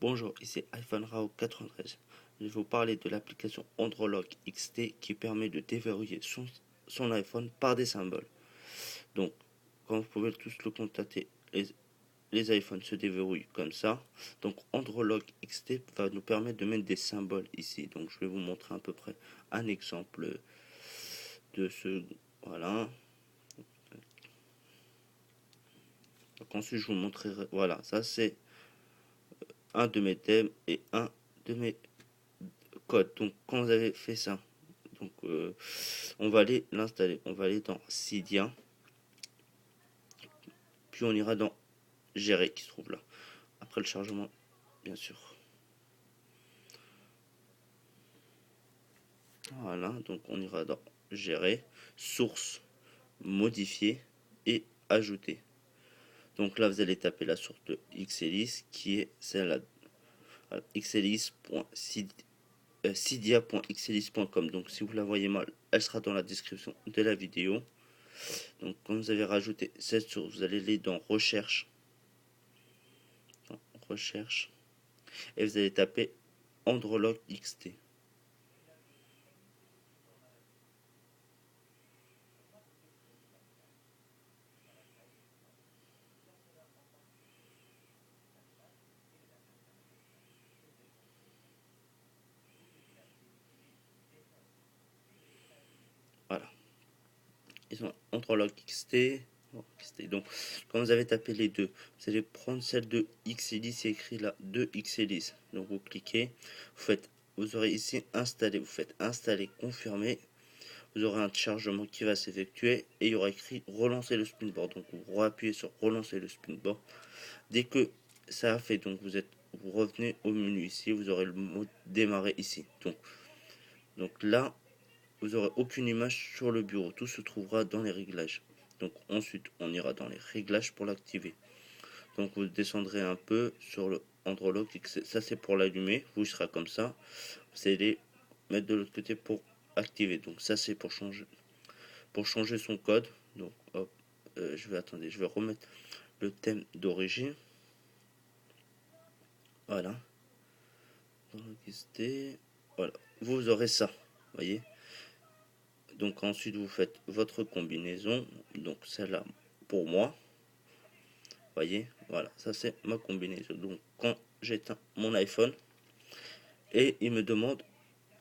Bonjour, ici iPhone Rao 93. Je vais vous parler de l'application Androlock XT qui permet de déverrouiller son iPhone par des symboles. Donc, comme vous pouvez tous le constater, les iPhones se déverrouillent comme ça. Donc, Androlock XT va nous permettre de mettre des symboles ici. Donc, je vais vous montrer à peu près un exemple de ce. Voilà. Donc, ensuite, je vous montrerai. Voilà, ça c'est un de mes thèmes et un de mes codes. Donc, quand vous avez fait ça, donc on va aller l'installer. On va aller dans Cydia, puis on ira dans Gérer qui se trouve là. Après le chargement, bien sûr. Voilà, donc on ira dans Gérer, Source, Modifier et Ajouter. Donc là, vous allez taper la source de Xelis qui est celle-là, cydia.xelis.com. Donc si vous la voyez mal, elle sera dans la description de la vidéo. Donc quand vous avez rajouté cette source, vous allez aller dans Recherche, et vous allez taper Androlock XT. Voilà. Ils sont Androlock XT. Donc, quand vous avez tapé les deux, vous allez prendre celle de Xelis, c'est écrit là, de Xelis. Donc, vous cliquez, vous aurez ici installé, vous faites installer, confirmer. Vous aurez un chargement qui va s'effectuer et il y aura écrit relancer le spinboard. Donc, vous appuyez sur relancer le spinboard. Dès que ça a fait, donc vous revenez au menu ici, vous aurez le mode démarrer ici. Donc là, vous n'aurez aucune image sur le bureau. Tout se trouvera dans les réglages. Donc ensuite, on ira dans les réglages pour l'activer. Donc vous descendrez un peu sur le Androlock. Ça c'est pour l'allumer. Vous sera comme ça. Vous allez mettre de l'autre côté pour activer. Donc ça c'est pour changer son code. Donc hop, je vais remettre le thème d'origine. Voilà. Voilà. Vous aurez ça. Voyez. Donc ensuite vous faites votre combinaison. Donc celle-là pour moi. Voyez, voilà, ça c'est ma combinaison. Donc quand j'éteins mon iPhone et il me demande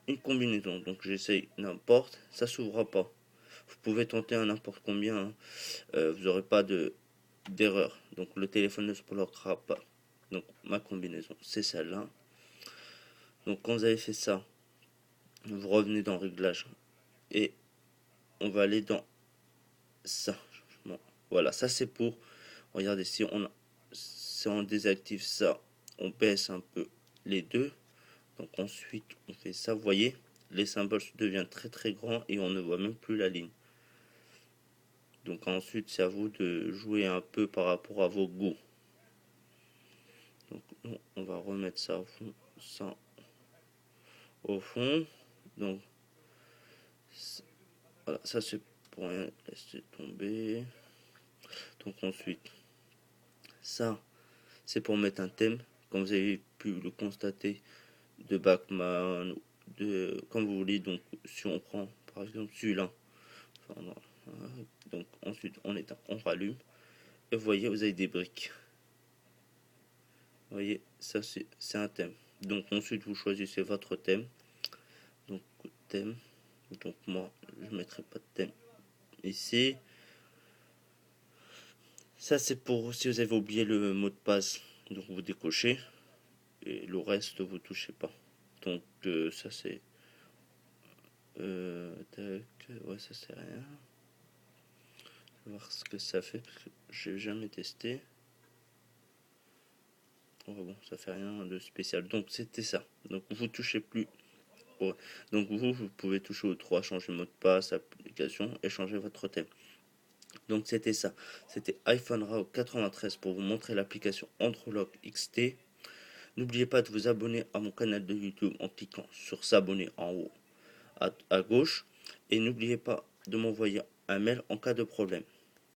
une combinaison, donc j'essaye n'importe, ça s'ouvrira pas. Vous pouvez tenter un n'importe combien, hein. Vous n'aurez pas d'erreur. Donc le téléphone ne se bloquera pas. Donc ma combinaison c'est celle-là. Donc quand vous avez fait ça, vous revenez dans réglage et on va aller dans ça. Bon, voilà, ça c'est pour. Regardez, si on désactive ça, on baisse un peu les deux. Donc ensuite, on fait ça. Vous voyez, les symboles deviennent très très grands et on ne voit même plus la ligne. Donc ensuite, c'est à vous de jouer un peu par rapport à vos goûts. Donc on va remettre ça au fond. Ça au fond. Donc voilà, ça c'est pour rien. Laissez tomber. Donc ensuite, ça c'est pour mettre un thème. Comme vous avez pu le constater, de Bachmann, comme vous voulez. Donc si on prend par exemple celui-là, enfin, donc ensuite on éteint, on rallume et vous voyez, vous avez des briques. Vous voyez, ça c'est un thème. Donc ensuite vous choisissez votre thème. Donc thème. Donc moi je mettrai pas de thème ici. Ça c'est pour si vous avez oublié le mot de passe, donc vous décochez et le reste vous touchez pas. Donc ça c'est ouais, ça c'est rien. Je vais voir ce que ça fait parce que j'ai jamais testé. Oh, bon, ça fait rien de spécial. Donc c'était ça. Donc vous touchez plus. Ouais. Donc vous pouvez toucher aux trois, changer mot de passe, application et changer votre thème. Donc c'était ça. C'était iPhone RAW 93 pour vous montrer l'application Androlock XT. N'oubliez pas de vous abonner à mon canal de YouTube en cliquant sur s'abonner en haut à gauche. Et n'oubliez pas de m'envoyer un mail en cas de problème.